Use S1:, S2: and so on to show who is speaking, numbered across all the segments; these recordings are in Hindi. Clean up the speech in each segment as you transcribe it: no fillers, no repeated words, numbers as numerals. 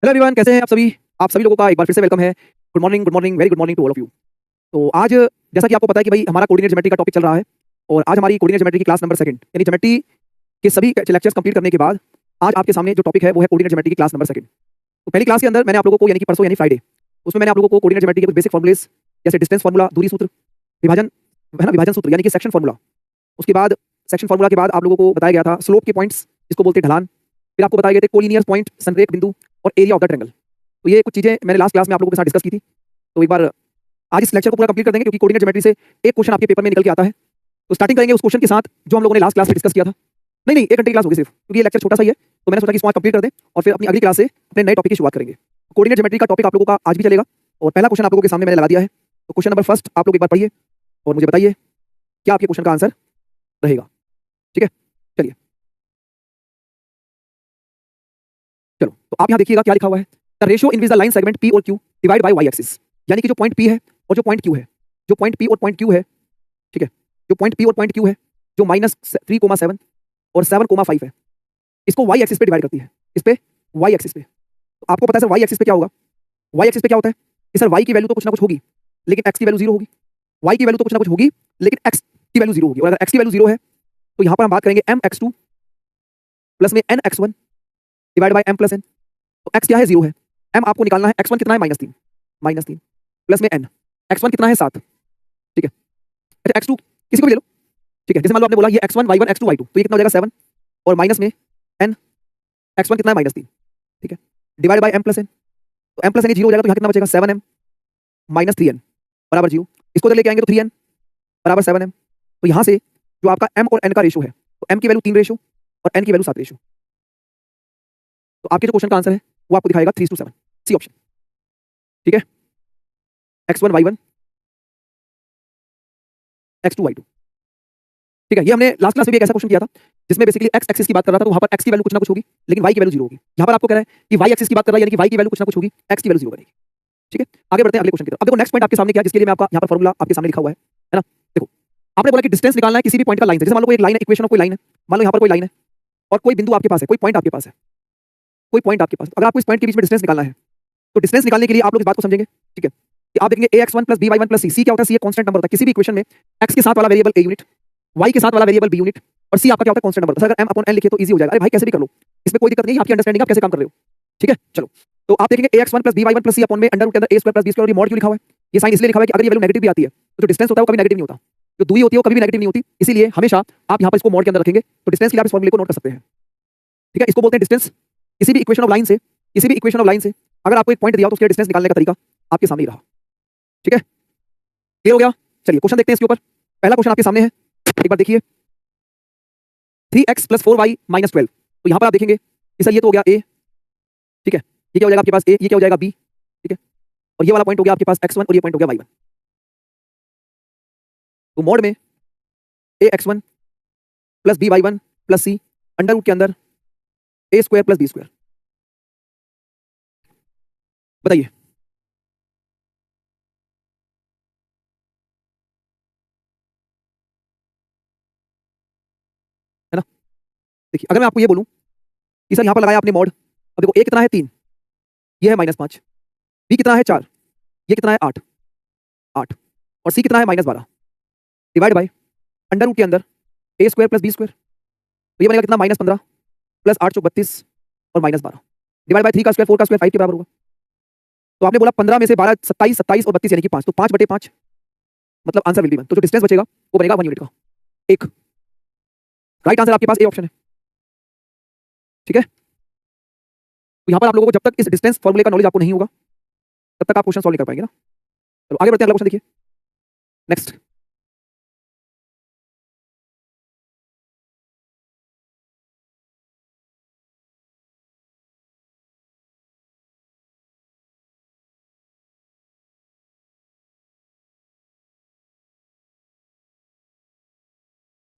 S1: हेलो एवरीवन, कैसे हैं आप सभी। आप सभी लोगों का एक बार फिर से वेलकम है। Good morning, very good morning to all of you. तो आज जैसा कि आपको पता है कि भाई हमारा कोऑर्डिनेट ज्योमेट्री का टॉपिक चल रहा है और आज हमारी कोऑर्डिनेट ज्योमेट्री की क्लास नंबर सेकंड यानी ज्योमेट्री के सभी लेक्चर्स कंप्लीट करने के बाद आज आपके सामने जो टॉपिक है वो है कोऑर्डिनेट ज्योमेट्री की क्लास नंबर सेकंड। तो पहली क्लास के अंदर मैंने आप लोगों को यानी कि परसों यानी फ्राइडे उसमें मैंने आप लोगों को कोऑर्डिनेट ज्योमेट्री के कुछ बेसिक फॉर्मूलेस जैसे डिस्टेंस फार्मूला, दूरी सूत्र, विभाजन है ना, विभाजन सूत्र यानी कि सेक्शन फार्मूला। उसके बाद सेक्शन फार्मूला के बाद आप लोगों को बताया गया था स्लोप के पॉइंट्स, इसको बोलते हैं ढलान। फिर आपको बताए गए थे कोलिनियर पॉइंट, संरेख बिंदु और एरिया ऑफ द ट्रायंगल। तो ये कुछ चीजें मैंने लास्ट क्लास में आप लोगों के साथ डिस्कस की थी। तो एक बार आज इस लेक्चर को पूरा कंप्लीट कर देंगे क्योंकि कोऑर्डिनेट ज्योमेट्री से एक क्वेश्चन आपके पेपर में निकल के आता है। तो स्टार्टिंग करेंगे उस क्वेश्चन के साथ जो हम लोगों ने लास्ट क्लास में डिस्कस किया था। नहीं, 1 घंटे की क्लास होगी सिर्फ, क्योंकि ये लेक्चर छोटा सा ही है। तो मैंने सोचा कि इसको कंप्लीट कर दें और फिर अपनी अगली क्लास से अपने नए टॉपिक की शुरुआत करेंगे। कोऑर्डिनेट ज्योमेट्री का टॉपिक आप लोगों का आज भी चलेगा और पहला क्वेश्चन आप लोगों के सामने मैंने लगा दिया है। तो क्वेश्चन नंबर फर्स्ट आप लोग एक बार पढ़िए और मुझे बताइए क्या आपके क्वेश्चन का आंसर रहेगा। ठीक है, चलिए चलो। तो आप यहाँ देखिएगा क्या लिखा हुआ है, the ratio in which the line segment P और Q divide by Y axis. यानी कि जो पॉइंट पी है और जो पॉइंट क्यू है, जो पॉइंट पी और पॉइंट क्यू है, ठीक है, जो पॉइंट पी और पॉइंट क्यू है जो -3,7 और 7,5 है, इसको वाई एक्सिस पे डिवाइड करती है। इस पे वाई एक्सिस पे। तो आपको पता है सर वाई एक्सिस पे क्या होगा। वाई एक्सिस पे क्या होता है कि सर वाई की वैल्यू तो कुछ ना कुछ होगी लेकिन एक्स की वैल्यू जीरो होगी। वाई की वैल्यू तो कुछ ना कुछ होगी लेकिन एक्स की वैल्यू जीरो होगी। और अगर एक्स की वैल्यू जीरो है तो यहाँ पर हम बात करेंगे एम एक्स टू प्लस में n x one divide by m plus n. तो एक्स क्या है, जीरो है। एम आपको निकालना है, एक्स वन कितना है, -3 प्लस में एन, एक्स वन कितना है 7। ठीक है, अच्छा एक्स टू किसी को भी ले लो। ठीक है, जैसे मान लो आपने बोला ये x1 y1 x2 y2, तो ये कितना हो जाएगा 7 और माइनस में n, x1 कितना है -3। ठीक है, divide by m plus n। तो m प्लस n जीरो हो जाएगा तो यहाँ कितना बचेगा 7m माइनस 3n बराबर जीरो। इसको लेके आएंगे तो 3n बराबर 7m। तो यहाँ से जो आपका m और n का रेशो है तो m की वैल्यू 3 रेशो और n की वैल्यू 7 रेशो। तो आपके जो क्वेश्चन का आंसर है वो आपको दिखाएगा 3:7, सी ऑप्शन। ठीक है, x1 y1 x2 y2। ठीक है, ये हमने लास्ट क्लास में भी एक ऐसा क्वेश्चन किया था जिसमें बेसिकली एक्स एक्सिस की बात कर रहा था। तो वहां पर एक्स की वैल्यू कुछ ना कुछ होगी लेकिन वाई की वैल्यू जीरो होगी। यहाँ पर आपको कह रहा है कि वाई एक्सिस की बात कर रहा है यानी कि वाई की वैल्यू कुछ ना कुछ होगी, एक्स की वैल्यू जीरो बनेगी। ठीक है, आगे बढ़ते हैं अगले क्वेश्चन की तरफ। अब देखो नेक्स्ट पॉइंट आपके सामने क्या है जिसके लिए मैं आपका यहाँ पर फॉर्मूला आपके सामने लिखा हुआ है ना। देखो आपने बोला कि डिस्टेंस निकालना है किसी भी पॉइंट का लाइन से। जैसे मान लो कोई एक लाइन है, इक्वेशन ऑफ कोई लाइन है, मान लो यहाँ पर कोई लाइन है और कोई बिंदु आपके पास है, कोई पॉइंट आपके पास है, कोई पॉइंट आपके पास। अगर आपको इस पॉइंट के बीच में डिस्टेंस निकालना है तो डिस्टेंस निकालने के लिए आप लोग इस बात को समझेंगे। ठीक है, कि आप देखेंगे ax1 + by1 + c क्या होता है, सी एक कांस्टेंट नंबर होता है किसी भी इक्वेशन में। x के साथ वाला वेरिएबल a यूनिट, y के साथ वाला वेरिएबल b यूनिट और c आपका क्या होता है, कांस्टेंट नंबर। अगर m अपॉन n लिखे तो इजी हो जाएगा। अरे भाई कैसे भी कर लो, इसमें कोई दिक्कत नहीं है, आपकी अंडरस्टैंडिंग आप कैसे काम कर रहे हो। ठीक है, चलो। तो आप देखेंगे ax1 + by1 + c अपॉन में अंडर रूट के अंदर a² + b² और ये मॉड क्यों लिखा हुआ है। ये साइन इसलिए लिखा हुआ है कि अगर ये वैल्यू नेगेटिव भी आती है तो जो डिस्टेंस होता है वो कभी नेगेटिव नहीं होता, जो दूरी होती है वो कभी भी नेगेटिव नहीं होती। इसीलिए हमेशा आप यहाँ पर इसको मॉड के अंदर रखेंगे तो डिस्टेंस के लिए आप इस फॉर्मूले को नोट कर सकते हैं। ठीक है, इसको बोलते हैं डिस्टेंस। किसी भी इक्वेशन ऑफ लाइन से, किसी भी इक्वेशन ऑफ लाइन से अगर आपको एक पॉइंट दिया हो तो उसके डिस्टेंस निकालने का तरीका आपके सामने ही रहा। ठीक है, क्लियर हो गया। चलिए क्वेश्चन देखते हैं इसके ऊपर। पहला क्वेश्चन आपके सामने है, एक बार देखिए 3x + 4y - 12। तो यहाँ पर आप देखेंगे कि सर ये तो हो गया a। ठीक है, ये क्या हो जाएगा आपके पास a, ये क्या हो जाएगा b। ठीक है, और ये वाला पॉइंट हो गया आपके पास x1 और ये पॉइंट हो गया y1। तो मॉड में ax1 + by1 + c under root के अंदर a² + b²। बताइए है ना। देखिए अगर मैं आपको ये बोलूं कि सर यहाँ पर लगाया आपने मॉड, अब देखो a कितना है 3, ये है -5, b कितना है 4, ये कितना है 8 और c कितना है -12 डिवाइड बाय अंडर रूट के अंदर a² + b²। तो ये बनेगा कितना -15 + 8 × 32 और -12 डिवाइड बाय 3 का स्क्वायर 4 का स्क्वायर 5 के बराबर होगा। तो आपने बोला 15 में से 12 27 27 और 32 यानी कि 5, तो 5/5 मतलब आंसर विल बी 1। तो जो डिस्टेंस बचेगा वो बनेगा 1 यूनिट का। एक राइट आंसर आपके पास ए ऑप्शन है। ठीक है, तो यहाँ पर आप लोगों को जब तक इस डिस्टेंस फॉर्मूले का नॉलेज आपको नहीं होगा तब तक आप क्वेश्चन सॉल्व नहीं कर पाएंगे ना। चलो आगे बढ़ते हैं, अगला क्वेश्चन देखिए नेक्स्ट।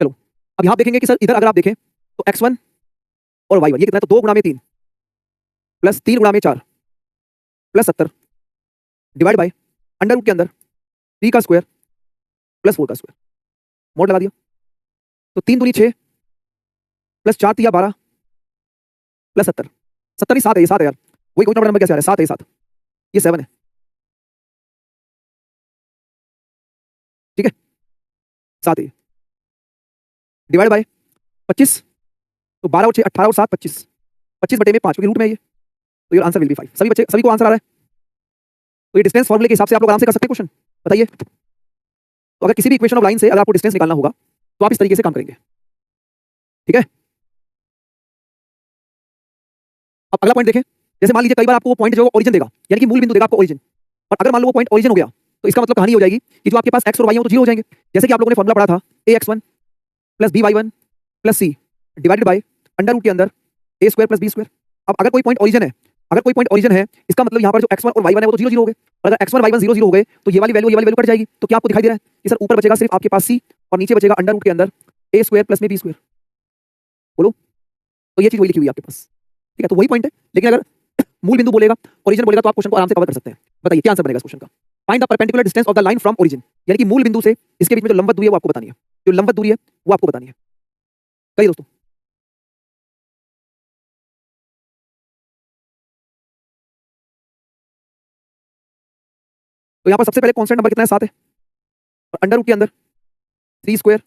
S1: चलो अब यहाँ देखेंगे कि सर इधर अगर आप देखें तो x1 और y1 ये कितना है, तो 2 × 3 + 3 × 4 + 70 डिवाइड बाय अंडर रूट के अंदर 3 का स्क्वायर + 4 का स्क्वायर। मोड लगा दिया तो 3 दूनी 6 + 4 × 12 + 70 70 नहीं 7 है, ये 7 है यार। वही क्वेश्चन नंबर कैसे आ रहा है, 7 है, 7 ये 7 है, ठीक है, 7 है, डिवाइड बाय 25, तो 12 और 6 18 और 7 25, 25 बटे में 5 क्योंकि रूट में है ये, तो योर आंसर विल बी 5। सभी बच्चे, सभी को आंसर आ रहा है? तो ये डिस्टेंस फॉर्मूले के हिसाब से आप लोग आराम से कर सकते हैं क्वेश्चन। बताइए, तो अगर किसी भी इक्वेशन ऑफ लाइन से अगर आपको डिस्टेंस निकालना होगा तो आप इस तरीके से काम करेंगे, ठीक है। अब अगला पॉइंट देखें, जैसे मान लीजिए कई बार आपको वो पॉइंट जो ओरिजिन देगा, यानी कि मूल बिंदु देगा आपको ओरिजिन, और अगर मान लो वो पॉइंट ओरिजिन हो गया तो इसका मतलब कहानी हो जाएगी कि जो आपके पास x और y हो तो जीरो हो जाएंगे। जैसे कि आप लोगों ने फॉर्मूला पढ़ा था ax1 plus by1 plus c divided by under root के अंदर a square plus b square. अब अगर कोई पॉइंट ओरिजिन है, अगर कोई पॉइंट ओरिजिन है, इसका मतलब यहाँ पर जो x1 और y1 है वो तो जीरो जीरो हो गए, और अगर x1 y1 जीरो जीरो हो गए तो ये वाली वैल्यू कट जाएगी। तो क्या आपको दिखाई दे रहा है कि सर ऊपर बचेगा सिर्फ आपके पास c और नीचे बचेगा अंडर रूट के अंदर a स्क्वायर प्लस में b स्क्वायर। बोलो, तो ये चीज वही लिखी हुई है आपके पास, ठीक है। तो वही पॉइंट है, लेकिन अगर मूल बिंदु बोलेगा, ओरिजिन बोलेगा, तो आप क्वेश्चन को आराम से कवर कर सकते हैं। बताइए क्या आंसर बनेगा इस क्वेश्चन का? Find the perpendicular distance of the line from origin, यानी कि मूल बिंदु से इसके बीच में जो लंबवत दूरी है वो आपको बतानी है, जो लंबवत दूरी है वो आपको बतानी है। कहिए दोस्तों, तो यहाँ पर सबसे पहले कांस्टेंट नंबर कितना है? 7 है, और अंडर रूट के अंदर 3 स्क्वायर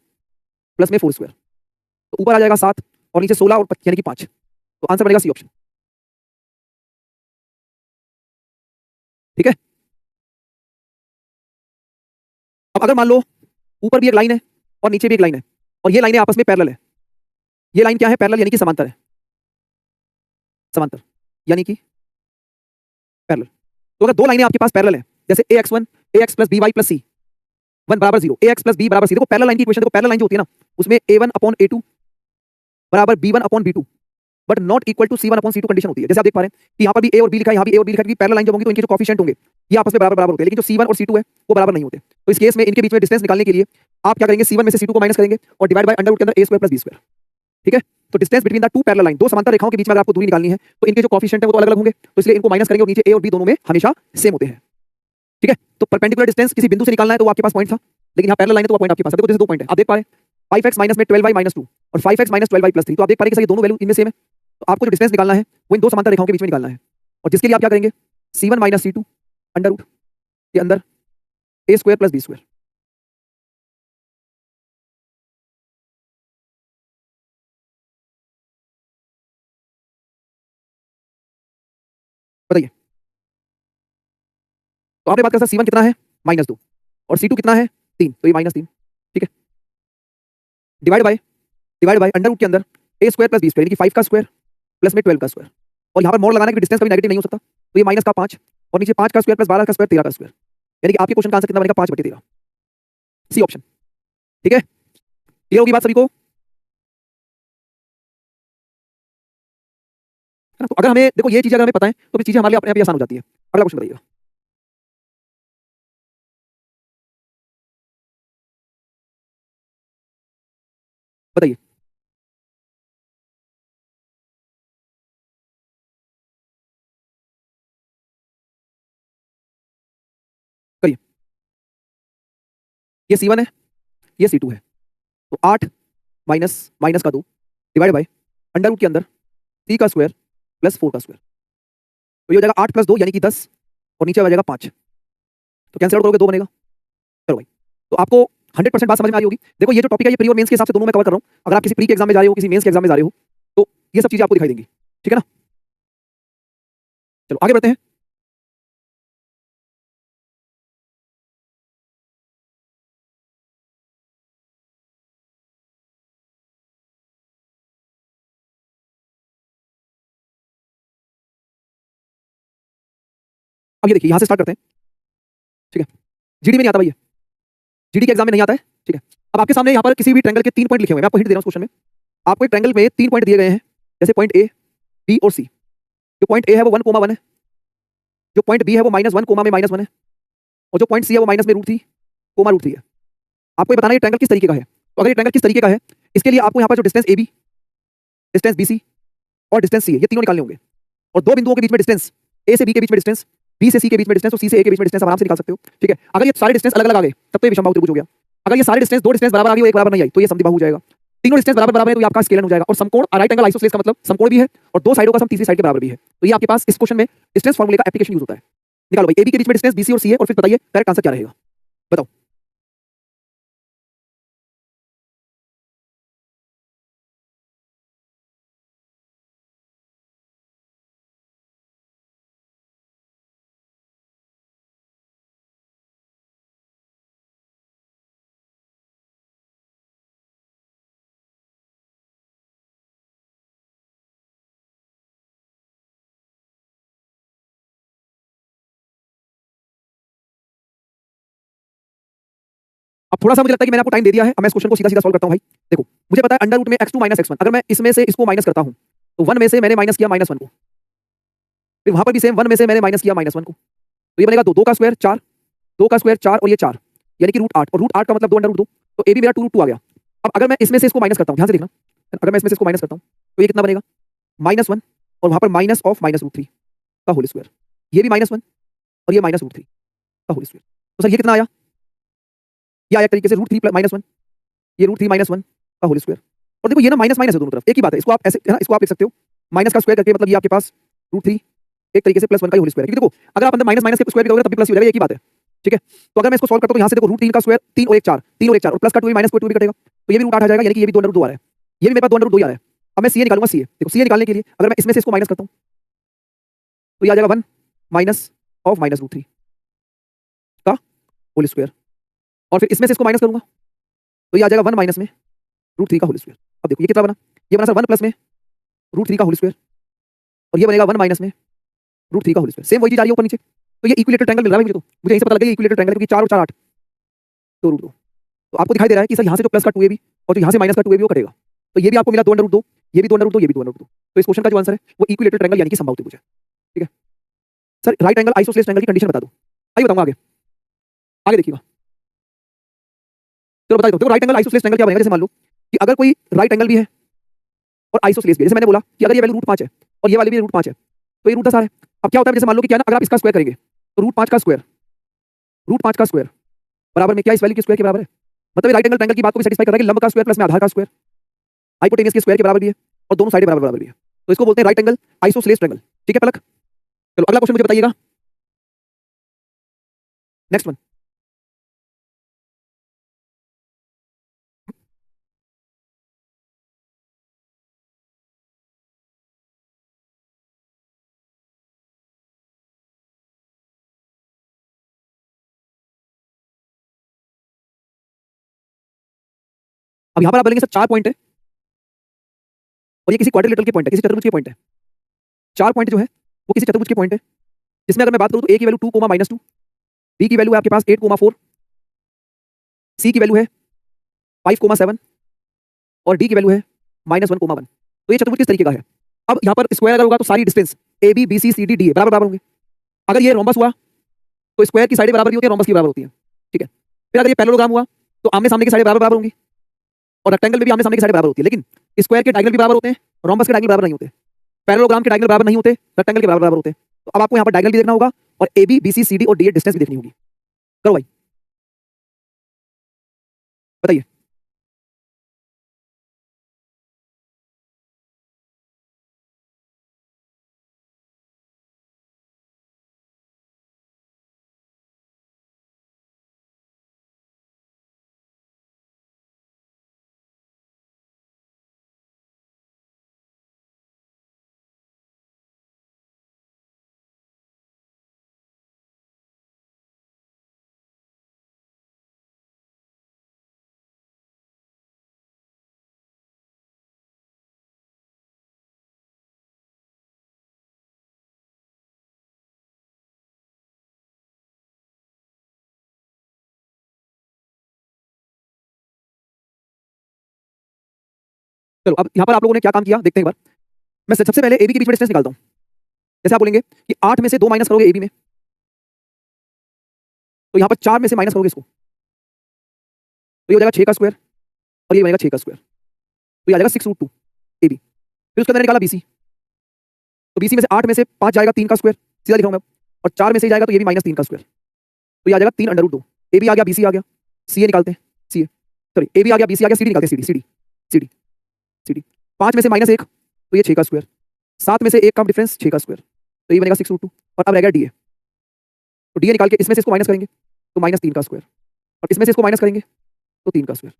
S1: प्लस में 4 स्क्वायर, तो ऊपर आ जाएगा 7 और नीचे 16 और यानी कि 5, तो आंसर बनेगा सी ऑप्शन, ठीक है। अब अगर मान लो ऊपर भी एक लाइन है और नीचे भी एक लाइन है, और ये लाइनें आपस में पैरेलल है, ये लाइन क्या है? पैरेलल यानी कि समांतर है, समांतर यानी कि पैरेलल। तो अगर दो लाइनें आपके पास पैरेलल है, जैसे ax1 ax plus by plus c 1 बराबर 0, ax प्लस b बराबर c, देखो पैरेलल लाइन की इक्वेशन देखो, पैरेलल लाइन जो होती है ना उसमें a1 अपॉन a2 बराबर b1 upon b2 but not equal to c1 upon c2 condition होती है। जैसे आप देख पा रहे हैं कि यहाँ पर भी a और b लिखा है, यहाँ भी a और b लिखा है, क्योंकि पैरेलल लाइन जब होंगी तो इनके जो कोएफिशिएंट होंगे ये आपस में बराबर बराबर होते हैं, लेकिन जो c1 और c2 है वो बराबर नहीं होते। तो इस केस में इनके बीच में डिस्टेंस निकालने के लिए आप क्या करेंगे? c1 में से c2 को माइनस करेंगे और डिवाइड बाय अंडर रूट के अंदर a square plus b square, ठीक है। तो distance between the two parallel line, दो समांतर रेखाओं के बीच में अगर आपको दूरी निकालनी है तो इनके जो कोएफिशिएंट है वो तो अलग अलग होंगे, तो इसलिए इनको माइनस करेंगे और नीचे a और b दोनों में हमेशा सेम होते हैं, ठीक है। तो परपेंडिकुलर डिस्टेंस किसी बिंदु से निकालना है तो वो आपके पास पॉइंट था, लेकिन यहाँ पैरेलल लाइन है तो वो पॉइंट आपके पास है। देखो जैसे दो पॉइंट है, आप देख पा रहे हैं 5x माइनस में 12y माइनस 2 और 5x माइनस 12y प्लस 3, तो आप देख पा रहे हैं कि सर ये दोनों वैल्यू इनमें सेम है। तो आपको जो डिस्टेंस निकालना है वो इन दो समांतर रेखाओं के बीच में निकालना है, और जिसके लिए आप क्या करेंगे? c1 minus c2 under root के अंदर a square plus b square. बताइए, तो आपने बात करा सर c1 कितना है? -2, और c2 कितना है? 3, तो ये -3, ठीक है। डिवाइड बाय अंडर रूट के अंदर a square plus b square, यानी कि 5 का स्क्वायर प्लस में 12 का स्क्वायर, और यहाँ पर मोड लगाना है कि डिस्टेंस कभी नेगेटिव नहीं हो सकता, तो ये माइनस का 5 और नीचे 5 का स्क्वायर प्लस 12 का स्क्वायर 13 का स्क्वायर, यानी कि आपके क्वेश्चन का आंसर कितना बनेगा? 5/13, सी ऑप्शन, ठीक है। क्लियर होगी बात सभी को? है ना? तो अगर हमें देखो ये चीजें अगर हमें पता है तो फिर चीजें हमारे लिए अपने आप ही आसान हो जाती है। अगला क्वेश्चन बताइएगा। बताइए, करिए। ये c1 है, ये c2 है, तो 8 माइनस माइनस का 2 डिवाइड बाय अंडर रूट के अंदर 3 का स्क्वायर प्लस 4 का स्क्वायर, तो ये हो जाएगा 8 प्लस 2 यानी कि 10, और नीचे आ जाएगा 5, तो कैंसिल आउट करोगे 2 बनेगा। चलो भाई, तो आपको 100% बात समझ में आ रही होगी। देखो ये जो टॉपिक है ये प्री और मेंस के हिसाब से दोनों में कवर कर रहा हूँ। अगर आप किसी प्री के एग्जाम में जा रहे हो, किसी मेंस के एग्जाम में जा रहे हो, तो ये सब चीजें आपको दिखाई देंगी, ठीक है ना। चलो आगे बढ़ते हैं। अब ये देखिए यहाँ से स्टार्ट करते हैं, ठीक है। जीडी में नहीं आता भाई, जीडी के एग्जाम में नहीं आता है, ठीक है। अब आपके सामने यहाँ पर किसी भी ट्रायंगल के 3 पॉइंट लिखे हुए हैं, मैं आपको हिंट दे रहा हूँ क्वेश्चन में। आपको एक ट्रायंगल में 3 पॉइंट दिए गए हैं, जैसे पॉइंट ए, बी और सी। जो पॉइंट ए है वो 1,1 है, जो पॉइंट बी है वो -1 कोमा में -1 है, और जो पॉइंट सी है वो माइनस में √3 कोमा √3 है। आपको ये बताना है ये ट्रायंगल किस तरीके का है। तो अगर ये ट्रायंगल किस तरीके का है, इसके लिए आपको यहाँ पर जो distance A B, distance B C और डिस्टेंस सी है, ये तीनों निकालने होंगे, और दो बिंदुओं के बीच में डिस्टेंस, ए से बी के बीच में डिस्टेंस, बी से सी के बीच में डिस्टेंस और सी से ए के बीच में डिस्टेंस आराम से निकाल सकते हो, ठीक है। अगर ये सारे डिस्टेंस अलग अलग आ गए तब तो ये विषमबाहु त्रिभुज हो गया। अगर ये सारे डिस्टेंस, दो डिस्टेंस बराबर आ गई और एक बराबर नहीं आई तो ये समद्विबाहु हो जाएगा। तीनों डिस्टेंस बराबर बराबर है तो ये आपका स्केलर हो जाएगा। और समकोण राइट एंगल आइसोसेलेस का मतलब समकोण भी है और दो साइडों का सम तीसरी साइड के बराबर भी है। तो ये आपके पास इस क्वेश्चन में डिस्टेंस फार्मूले का एप्लीकेशन यूज होता है। निकालो भाई, एबी के बीच में डिस्टेंस बीसी और सी है और फिर बताइए करेक्ट आंसर क्या रहेगा, बताओ। अब थोड़ा सा मुझे लगता है कि मैंने आपको टाइम दे दिया है। अब मैं इस क्वेश्चन को सीधा सीधा सॉल्व करता हूं भाई। देखो मुझे पता है अंडर रूट में x2 माइनस x1, अगर मैं इसमें से इसको माइनस करता हूं तो 1 में से मैंने माइनस किया -1 को, फिर वहां पर भी सेम 1 में से मैंने माइनस किया -1 को, तो ये बनेगा 2 2 का स्क्वायर 4, 2 का स्क्वायर 4 और ये 4 यानी कि √8 और √8 का मतलब 2 अंडर रूट 2, तो ए भी मेरा 2 √2 आ गया। अब अगर मैं इसमें से इसको माइनस करता हूं, ध्यान से देखना, अगर मैं इसमें से इसको माइनस करता हूं तो ये कितना बनेगा -1 और वहां पर माइनस ऑफ -√3 का होल स्क्वायर, ये भी -1 और ये -√3 का होल स्क्वायर। तो सर ये कितना आया, ये आया एक तरीके से √3 -1, ये √3 -1 का होल स्क्वायर। और देखो ये ना माइनस माइनस है दोनों तरफ, एक ही बात है, इसको आप ऐसे है ना, इसको आप लिख सकते हो माइनस का स्क्वायर करके, मतलब ये आपके पास √3 एक तरीके से +1 का होल स्क्वायर है। क्योंकि देखो अगर आप अंदर माइनस माइनस के स्क्वायर भी करोगे तब भी प्लस हो जाएगा, एक ही बात है, ठीक है। तो अगर मैं इसको सॉल्व करता हूं तो यहां से देखो √3 का स्क्वायर 3 और 1 4, 3 और 1 4 और प्लस का 2 भी माइनस का 2 भी कटेगा, तो ये भी √8 आ जाएगा, यानी कि ये भी 2 अंडर रूट 2 आ रहा है, ये भी मेरे पास 2 अंडर रूट 2 आ रहा है। अब मैं सीए निकालूंगा, सीए देखो, सीए निकालने के लिए अगर मैं इसमें से इसको माइनस करता हूं तो ये आ जाएगा 1 माइनस ऑफ -√3 का होल स्क्वायर, और फिर इसमें से इसको माइनस करूंगा तो ये आ जाएगा 1 माइनस में √3 का होल स्क्वायर। अब देखो ये कितना बना, ये बना सर 1 प्लस में √3 का होल स्क्वायर और ये बनेगा 1 माइनस में √3 का होल स्क्वायर, सेम वही चीज आ रही है ऊपर नीचे। तो ये इक्विलेटरल ट्रायंगल मिल रहा है मुझे, तो मुझे यहीं से पता लग गया ये इक्विलेटरल ट्रायंगल है, क्योंकि 4 और 4 8 तो √2। तो आपको दिखाई दे रहा है कि सर यहाँ से जो प्लस का 2 है भी और जो यहाँ से माइनस का 2 है भी वो कटेगा, तो ये भी आपको मिला 2 अंडर रूट 2, ये भी 2 अंडर रूट 2, ये भी 2 अंडर रूट 2। तो इस क्वेश्चन का जो आंसर है वो इक्विलेटरल ट्रायंगल यानी कि समबाहु त्रिभुज है, ठीक है। Sir right angle isosceles triangle की कंडीशन बता दो, आइए बताऊंगा आगे, आगे देखिएगा। चलो बता दो, देखो राइट एंगल आइसोसेलेस ट्रायंगल क्या बनेगा, जैसे मान लो कि अगर कोई राइट एंगल भी है और आइसोसेलेस भी है, जैसे मैंने बोला कि अगर ये वैल्यू √5 है और ये वाली भी √5 है तो ये √10 आ रहा है। अब क्या होता है, जैसे मान लो कि क्या ना, अगर आप इसका स्क्वायर करेंगे तो √5 का स्क्वायर, √5 का स्क्वायर बराबर में क्या इस वैल्यू के स्क्वायर के बराबर है, मतलब राइट एंगल ट्रायंगल की बात को भी सेटिस्फाई कर रहा है कि लंब का स्क्वायर प्लस में आधार का स्क्वायर हाइपोटेनस के स्क्वायर के बराबर भी है और दोनों साइडें बराबर बराबर भी है, तो इसको बोलते हैं राइट एंगल आइसोसेलेस ट्रायंगल, ठीक है पलक। चलो अगला क्वेश्चन मुझे बताइएगा, नेक्स्ट वन। अब यहां पर आप बोलेंगे सर 4 पॉइंट है और ये किसी क्वाड्रिलेटरल के पॉइंट है, किसी चतुर्भुज के पॉइंट है। 4 पॉइंट जो है वो किसी चतुर्भुज के पॉइंट है, जिसमें अगर मैं बात करूं तो ए की वैल्यू 2, -2, बी की वैल्यू है आपके पास 8, 4, सी की वैल्यू है 5, 7 और डी की वैल्यू है -1, 1। तो ये चतुर्भुज किस तरीके का है। अब यहाँ पर स्क्वायर अगर होगा तो सारी distance A B B C C D D बराबर बराबर होंगे। अगर ये रोम्बस हुआ तो स्क्वायर की साइडें बराबर नहीं होती, रोम्बस की बराबर होती है, ठीक है। फिर अगर ये पैरेललोग्राम हुआ तो आमने सामने की साइडें बराबर बराबर होंगी और रेक्टेंगल में भी आमने सामने की साइडें बराबर होती है, लेकिन स्क्वायर के डायगोनल भी बराबर होते हैं, रोम्बस के डायगोनल बराबर नहीं होते, पैरेललोग्राम के डायगोनल बराबर नहीं होते, रेक्टेंगल के बराबर बराबर होते हैं। तो अब आपको यहाँ पर डायगोनल भी देखना होगा और A B B C C D और डी डिस्टेंस भी देखनी होगी। करो भाई बताइए। चलो अब यहाँ पर आप लोगों ने क्या काम किया देखते हैं एक बार। मैं सबसे पहले ए बी के बीच में डिस्टेंस निकालता हूँ। जैसे आप बोलेंगे कि 8 में से 2 माइनस करोगे ए बी में, तो यहाँ पर 4 में से माइनस करोगे इसको तो ये हो जाएगा 6 का स्क्वायर और ये बनेगा 6 का स्क्वायर, तो ये आ जाएगा 6√2 ए बी। फिर उसके अंदर निकाला बी सी, तो बी सी में से 8 में से 5 जाएगा 3 का स्क्वायर, सीधा लिख रहा हूँ मैं, और 4 में से जाएगा तो ये भी -3 का स्क्वायर, तो ये आ जाएगा 3 अंडर रूट 2। ए बी आ गया, बी सी आ गया, सी ए निकालते हैं, सी ए सॉरी ए बी आ गया, बी सी आ गया, सी डी निकालते हैं, C D C D C D. 5 में से -1 तो ये 6 का स्क्वायर, 7 में से 1 का डिफरेंस 6 का स्क्वायर, तो ये बनेगा 6√2। और अब रह गया डी ए, तो डी ए निकाल के इसमें से इसको माइनस करेंगे तो -3 का स्क्वायर, और इसमें से इसको माइनस करेंगे तो 3 का स्क्वायर।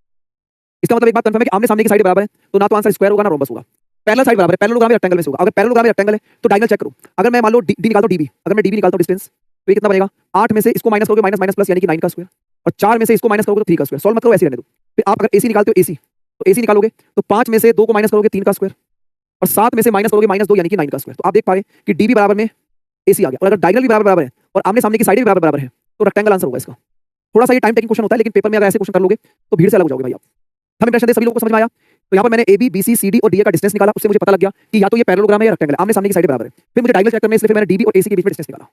S1: इसका मतलब एक बात कंफर्म है कि आमने सामने की साइड बराबर है, तो ना तो आंसर स्क्वायर होगा ना रोम्बस होगा। पैरेलल साइड बराबर है, पैरेललोग्राम या रेक्टेंगल में से होगा। अगर पैरेललोग्राम या रेक्टेंगल है तो डायगोनल चेक करो। अगर मैं मान लो डी निकालता हूं डीबी, अगर मैं डीबी निकालता हूं डिस्टेंस, तो ये कितना बनेगा? 8 में से इसको माइनस करोगे माइनस माइनस प्लस यानी कि 9 का स्क्वायर, और 4 में से इसको माइनस करोगे तो 3 का स्क्वायर। सॉल्व मत करो, ऐसे रहने दो। फिर आप अगर एसी निकालते हो एसी, तो एसी निकालोगे तो 5 में से 2 को माइनस करोगे 3 का स्क्वायर, और 7 में से माइनस करोगे -2 यानी कि 9 का स्क्वायर। तो आप देख पा रहे हैं कि डीबी बराबर में एसी आ गया, और अगर डायगोनल भी बराबर बराबर है और आमने सामने की साइड भी बराबर है तो रेक्टेंगल आंसर होगा इसका। थोड़ा सा ये टाइम टेकिंग क्वेश्चन होता है, लेकिन पेपर में अगर ऐसे क्वेश्चन कर लोगे तो भीड़ से अलग हो जाओगे भाई आप। हम इंप्रेशन दे, सभी लोगों को समझ में आया? तो यहाँ पर मैंने ए बी सी डी और डी का डिस्टेंस निकाला, उससे मुझे पता लग गया कि या तो ये पैरेललोग्राम है या रेक्टेंगल है, आमने सामने की साइड बराबर है। फिर मुझे डायगोनल चेक करना है, इसलिए फिर मैंने डीबी और एसी के बीच में डिस्टेंस निकाला।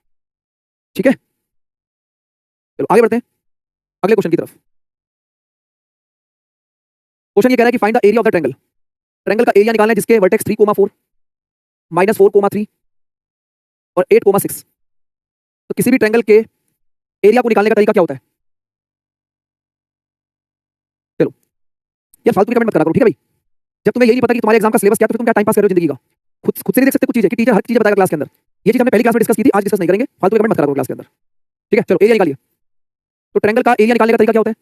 S1: ठीक है, चलो आगे बढ़ते हैं अगले क्वेश्चन की तरफ। क्वेश्चन ये कह रहा है कि find the area of the triangle. Triangle का एरिया निकालना है जिसके वर्टेक्स 3,4 -4,3 और 8,6। तो किसी भी ट्रायंगल के एरिया को निकालने का तरीका क्या होता है? चलो यार फालतू की कमेंट मत करा करो, ठीक है भाई। जब तुम्हें यही नहीं पता कि तुम्हारे एग्जाम का सिलेबस क्या है तो तुम क्या टाइम पास कर रहे हो जिंदगी का? खुद से नहीं देख सकते कुछ चीजें कि टीचर हर चीज बताएगा क्लास के अंदर। ये चीज हमने पहली क्लास में डिस्कस की थी, आज डिस्कस नहीं करेंगे। फालतू कमेंट मत करा करो क्लास के अंदर, ठीक है। चलो एरिया निकालिए। तो ट्रायंगल का एरिया निकालने का तरीका क्या होता है?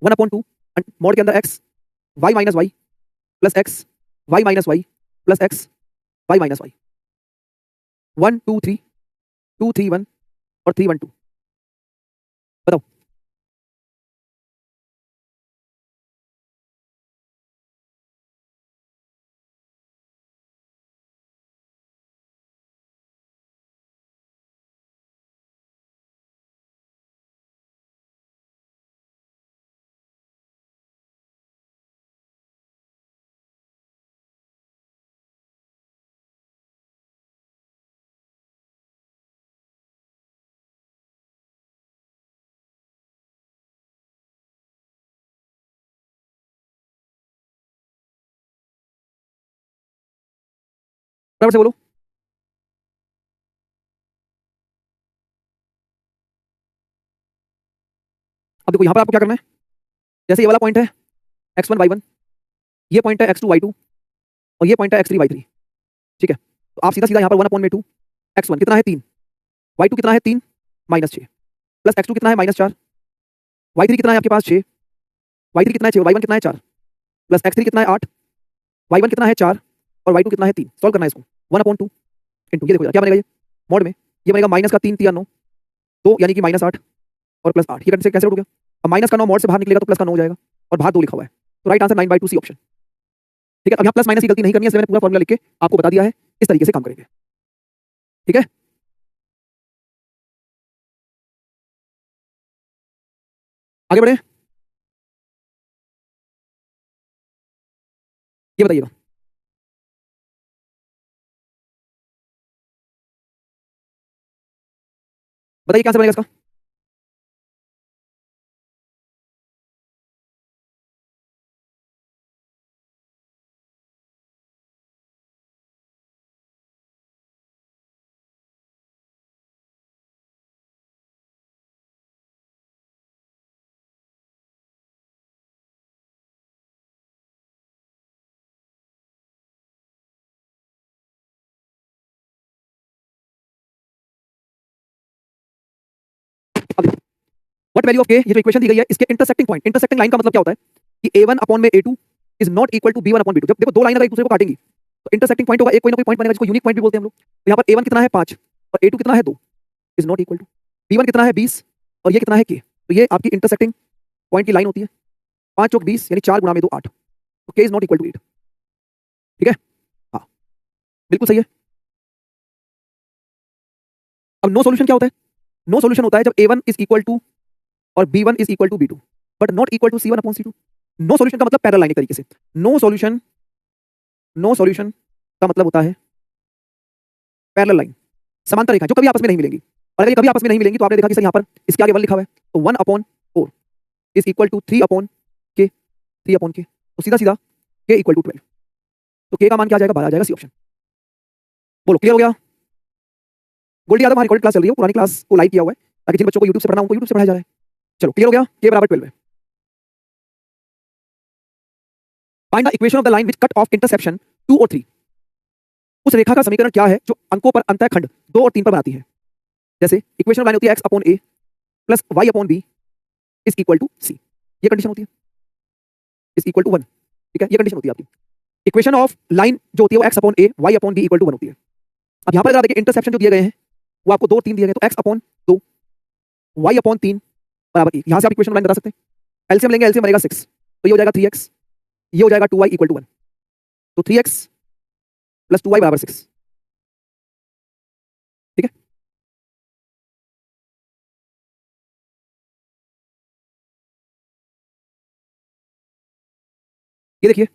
S1: 1/2 मॉड के अंदर x y - y plus x y - y plus x y - y। 1 2 3 2 3 1 और 3 1 2। बताओ। बराबर से बोलो। अब देखो यहाँ पर आपको क्या करना है। जैसे ये वाला पॉइंट है x1 y1, ये पॉइंट है x2 y2 और ये पॉइंट है x3 y3। ठीक है, तो आप सीधा सीधा यहाँ पर 1/2 x1 कितना है 3, y2 कितना है 3 -6 प्लस x2 कितना है -4, y3 कितना है आपके पास 6, y3 कितना है 6 और y1 कितना है 4 प्लस x3 कितना है 8, y1 कितना है 4 और y2 कितना है 3। सॉल्व करना है इसको। 1/2 इंटू ये देखो क्या बनेगा, ये मॉड में ये बनेगा माइनस का 3 3 9 2 यानी कि -8 और प्लस 8। ये करने से कैसे उठ गया? अब माइनस का 9 मॉड से बाहर निकलेगा तो प्लस का 9 हो जाएगा और बाहर 2 लिखा हुआ है, तो राइट आंसर 9/2 सी ऑप्शन। ठीक है, अब यहाँ प्लस माइनस की गलती नहीं करनी है, इसलिए मैंने पूरा फॉर्मूला लिख के आपको बता दिया है, इस तरीके से काम करेंगे। ठीक है, आगे बढ़े। ये बताइएगा, बताइए क्या आंसर बनेगा इसका? अब देखो व्हाट वैल्यू ऑफ के, ये जो इक्वेशन दी गई है इसके इंटरसेक्टिंग पॉइंट, इंटरसेक्टिंग लाइन का मतलब क्या होता है कि a1/a2 is not equal to b1/b2। जब देखो दो लाइन अगर एक दूसरे को काटेंगी तो इंटरसेक्टिंग पॉइंट होगा, एक कोई ना कोई पॉइंट बनेगा जिसको यूनिक पॉइंट भी बोलते हैं हम लोग। तो यहाँ पर a1 कितना है 5 और a2 कितना है 2 is not equal to, b1 कितना है 20 और ये कितना है k। तो ये आपकी इंटरसेक्टिंग पॉइंट की लाइन होती है। 5 चौक 20 यानी 4 गुणा में 2 8, तो k is not equal to 8। ठीक है, हाँ बिल्कुल सही है। अब नो सॉल्यूशन क्या होता है? नो सॉल्यूशन होता है जब a1 इज इक्वल टू और b1 is equal to b2 but not equal to c1/c2। No solution का मतलब पैरेलल लाइन एक तरीके से। नो सॉल्यूशन का मतलब होता है पैरेलल लाइन, समांतर रेखा जो कभी आपस में नहीं मिलेंगी। और अगर ये कभी आपस में नहीं मिलेंगी तो आपने देखा कि सर यहाँ पर इसके आगे 1 लिखा हुआ है, तो 1/4 is equal to 3/k 3/k, तो सीधा सीधा k इक्वल टू 12। तो k का मान क्या आ जाएगा? 12 आ जाएगा सी ऑप्शन। बोलो क्लियर हो गया? गोल्डी यादव हमारी रिकॉर्डेड क्लास चल रही है, पुरानी क्लास को लाइक किया हुआ है ताकि जिन बच्चों को यूट्यूब से पढ़ना उनको यूट्यूब से पढ़ाया जा रहा है। चलो क्लियर हो गया? k बराबर 12 है। Find the equation of the line which cut off interception 2 और 3। उस रेखा का समीकरण क्या है जो अंकों पर अंतः खंड 2 और 3 पर बनाती है। जैसे इक्वेशन ऑफ लाइन होती है x upon a plus y upon b is equal to c। ये कंडीशन होती है, इज इक्वल टू 1। ठीक है, ये कंडीशन होती है आपकी। इक्वेशन ऑफ लाइन जो होती है वो x upon a y upon b equal to 1 होती है। अब यहाँ पर अगर आप देखिए इंटरसेप्शन जो दिए गए हैं वो आपको 2 और 3 दिए गए, तो x अपॉन 2 y अपॉन 3 बराबर यहाँ से आप इक्वेशन लाइन बता सकते हैं। एलसीएम लेंगे, एलसीएम बनेगा 6, तो ये हो जाएगा 3x, ये हो जाएगा 2y इक्वल टू 1। तो 3x प्लस 2y बराबर 6। ठीक है, ये देखिए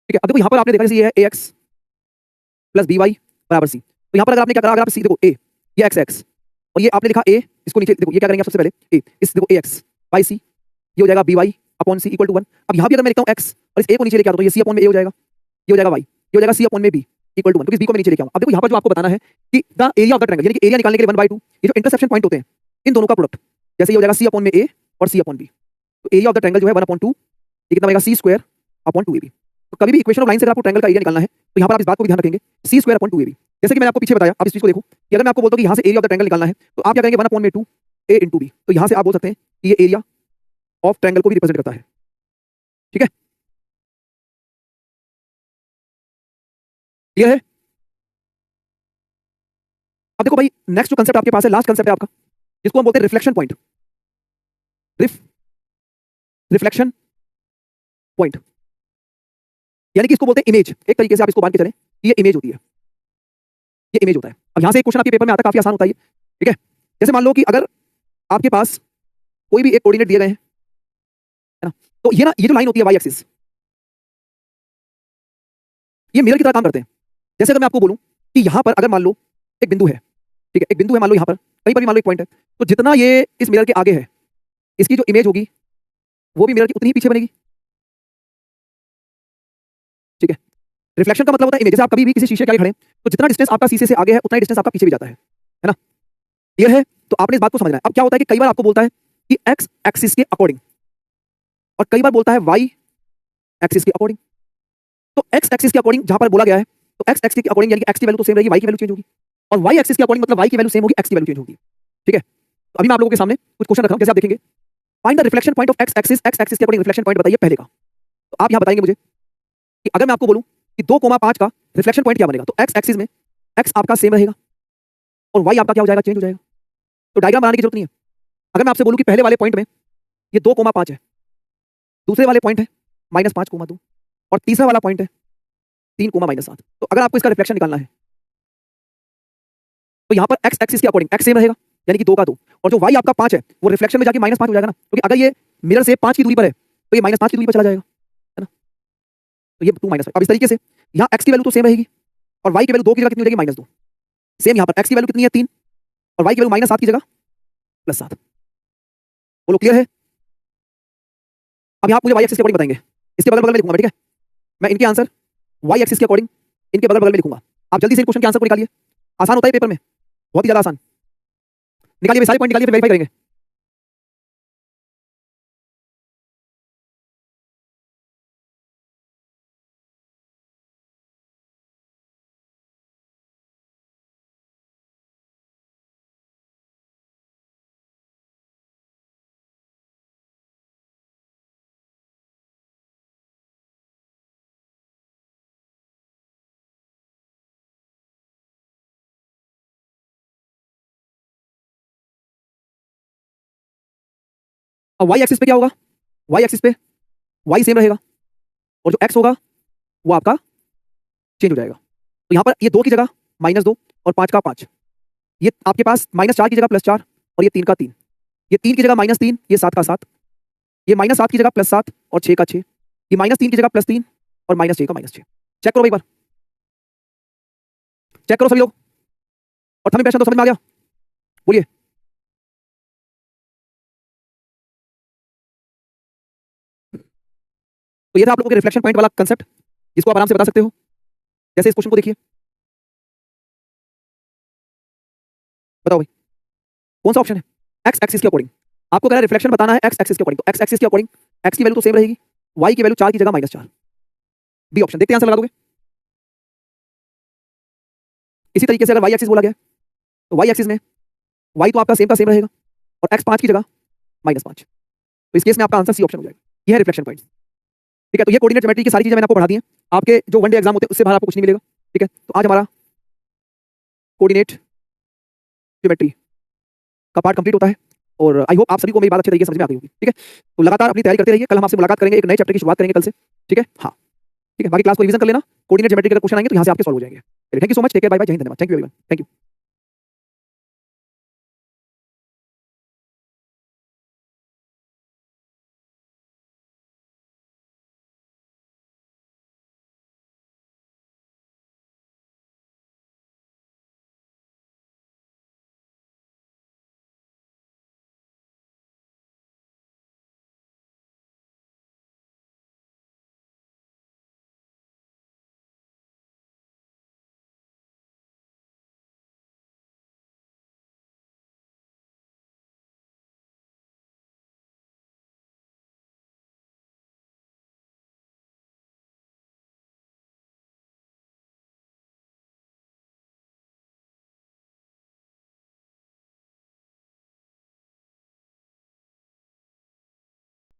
S1: ठीक है। अब देखो यहाँ पर आपने देखा जैसे ये है ax प्लस बी वाई बराबर सी, तो यहाँ पर अगर आपने क्या करा, अगर आप सी देखो a ये x x और ये आपने लिखा a, इसको नीचे देखो, ये क्या करेंगे आप सबसे पहले a, इस देखो ax बाई सी, ये हो जाएगा b y upon c equal to 1। अब यहाँ भी अगर मैं लिखता हूँ x और इस a को नीचे लेके आता हूँ तो ये c अपॉन में a हो जाएगा, ये हो जाएगा y, ये हो जाएगा c अपॉन में b इक्वल टू 1, क्योंकि b को मैं नीचे लेके आऊँ। अब देखो यहाँ पर जो आपको बताना है कि the area of the triangle, यानी कि एरिया निकालने के लिए 1/2 ये जो इंटरसेप्शन पॉइंट होते हैं इन दोनों का प्रोडक्ट, जैसे ये हो जाएगा c अपॉन में a और c अपॉन b, तो एरिया ऑफ द ट्रायंगल जो है 1/2 ये कितना बनेगा c स्क्वायर अपॉन 2ab। तो कभी भी इक्वेशन ऑफ लाइन से अगर आपको ट्रायंगल का एरिया निकालना है तो यहाँ पर आप इस बात को भी ध्यान रखेंगे c स्क्वायर अपॉन 2ab। जैसे कि मैंने आपको पीछे बताया, आप इस चीज को देखो कि अगर मैं आपको बोलता हूँ कि यहाँ से एरिया ऑफ द ट्रायंगल निकालना है तो आप क्या करेंगे 1/2 a इंटू b, तो यहाँ से आप बोल सकते हैं कि ये एरिया ऑफ ट्रायंगल को भी रिप्रेजेंट करता है। ठीक है, क्लियर है। अब देखो भाई नेक्स्ट जो कंसेप्ट आपके पास है, लास्ट कंसेप्ट है आपका, जिसको हम बोलते हैं रिफ्लेक्शन पॉइंट। रिफ्लेक्शन पॉइंट यानी कि इसको बोलते हैं इमेज। एक तरीके से आप इसको मान के चलें कि ये इमेज होती है, ये इमेज होता है। अब यहां से एक क्वेश्चन आपके पेपर में आता है, काफी आसान होता है ये। ठीक है, जैसे मान लो कि अगर आपके पास कोई भी एक कोऑर्डिनेट दिए गए हैं, है ना, तो ये ना, ये जो लाइन होती है वाई एक्सिस, ये मिरर की तरह काम करते हैं। जैसे अगर मैं आपको बोलूं कि यहां पर अगर मान लो एक बिंदु है, ठीक है, एक बिंदु है मान लो यहां पर, कहीं पर भी मान लो एक पॉइंट है, तो जितना ये इस मिरर के आगे है इसकी जो इमेज होगी वो भी मिरर की उतनी ही पीछे बनेगी। ठीक है, रिफ्लेक्शन का मतलब होता है इमेज। जैसे आप कभी भी किसी शीशे के आगे खड़े हैं तो जितना डिस्टेंस आपका शीशे से आगे है उतना ही डिस्टेंस आपका पीछे भी जाता है ना। क्लियर है, तो आपने इस बात को समझना है। अब क्या होता है कि कई बार आपको बोलता है कि एक्स एक्सिस के अकॉर्डिंग और कई बार बोलता है वाई एक्सिस के अकॉर्डिंग। तो एक्स एक्सिस के अकॉर्डिंग जहां पर बोला गया है तो एक्स एक्सिस के अकॉर्डिंग यानी कि एक्स की वैल्यू तो सेम रहेगी, वाई की वैल्यू चेंज होगी, और वाई एक्सिस के अकॉर्डिंग मतलब वाई की वैल्यू सेम होगी, एक्स की वैल्यू चेंज होगी। ठीक है, तो अभी मैं आप लोगों के सामने कुछ क्वेश्चन रख रहा हूं, जैसे आप देखेंगे find the reflection point of x axis के अकॉर्डिंग रिफ्लेक्शन पॉइंट बताइए पहले का। तो आप यहां बताएंगे मुझे कि अगर मैं आपको बोलूं कि 2,5 का रिफ्लेक्शन पॉइंट क्या बनेगा, तो एक्स एक्सिस में एक्स आपका सेम रहेगा और वाई आपका क्या हो जाएगा, चेंज हो जाएगा। तो डायग्राम बनाने की जरूरत नहीं है। अगर मैं आपसे बोलूं कि पहले वाले पॉइंट में ये 2,5 है, दूसरे वाले पॉइंट है -5,2 और तीसरा वाला पॉइंट है 3,-7, तो अगर आपको इसका रिफ्लेक्शन निकालना है तो यहाँ पर एक्स एक्सिस के अकॉर्डिंग एक्स सेम रहेगा यानी कि 2 का 2, और जो वाई आपका 5 है वो रिफ्लेक्शन में जाके -5 हो जाएगा ना, क्योंकि अगर ये मिरर से 5 की दूरी पर है तो ये -5 की दूरी पर चला जाएगा, है ना। तो ये 2 - 5। अब इस तरीके से यहाँ एक्स की वैल्यू तो सेम रहेगी और वाई की वैल्यू 2 की जगह कितनी हो जाएगी, -2। सेम यहाँ पर एक्स की वैल्यू कितनी है 3 और वाई की वैल्यू -7 की जगह +7। बोलो क्लियर है। अब यहाँ आप मुझे वाई एक्सिस के अकॉर्डिंग बताएंगे, इसके बगल बगल में लिखूंगा, ठीक है, मैं इनके आंसर वाई एक्सिस के अकॉर्डिंग इनके बगल बगल में लिखूंगा। आप जल्दी से इन क्वेश्चन के आंसर को निकालिए, आसान होता है पेपर में, बहुत ही ज्यादा आसान। निकालिए भाई, सारे पॉइंट निकालिए, फिर वेरीफाई करेंगे। अब वाई एक्सिस पे क्या होगा, वाई एक्सिस पे वाई सेम रहेगा और जो एक्स होगा वो आपका चेंज हो जाएगा। तो यहाँ पर ये 2 की जगह -2 और 5 का 5, ये आपके पास -4 की जगह +4 और ये 3 का 3, ये 3 की जगह -3, ये 7 का 7 ये -7 की जगह +7 और 6 का 6, ये -3 की जगह +3 और -6 का -6। चेक करो एक बार, चेक करो सभी लोग, और थंब इंप्रेशन तो समझ में आ गया? बोलिए। तो ये था आप लोगों के रिफ्लेक्शन पॉइंट वाला कंसेप्ट, जिसको आप आराम से बता सकते हो। जैसे इस क्वेश्चन को देखिए, बताओ भाई कौन सा ऑप्शन है? एक्स एक्सिस के अकॉर्डिंग आपको कह रहा है रिफ्लेक्शन बताना है एक्स एक्सिस के अकॉर्डिंग, तो एक्स एक्सिस के अकॉर्डिंग एक्स की वैल्यू तो सेम रहेगी, वाई की वैल्यू 4 की जगह -4। बी ऑप्शन, देखते हैं आंसर लगा दोगे। इसी तरीके से अगर वाई एक्सिस बोला गया है, तो वाई एक्सिस में वाई तो आपका सेम का सेम रहेगा और एक्स 5 की जगह -5। तो इस केस में आपका आंसर सी ऑप्शन हो जाएगा। यह है रिफ्लेक्शन पॉइंट। ठीक है, तो ये कोऑर्डिनेट ज्योमेट्री की सारी चीजें मैंने आपको पढ़ा दी हैं। आपके जो वन डे एग्जाम होते हैं उससे बाहर आपको कुछ नहीं मिलेगा। ठीक है, तो आज हमारा कोऑर्डिनेट ज्योमेट्री का पार्ट कंप्लीट होता है, और आई होप आप सभी को मेरी बात अच्छे तरीके से समझ में आ गई होगी। ठीक है, तो लगातार अपनी तैयारी करते रहिए। कल हम आपसे मुलाकात करेंगे, एक नए चैप्टर की शुरुआत करेंगे कल से। ठीक है, हाँ ठीक है, बाकी क्लास को रिवीजन कर लेना। कोऑर्डिनेट ज्योमेट्री के अगर क्वेश्चन आएंगे तो यहाँ से आपके सॉल्व हो जाएंगे। Thank you so much, take care, bye bye, जय हिंद, धन्यवाद, thank you everyone, thank you.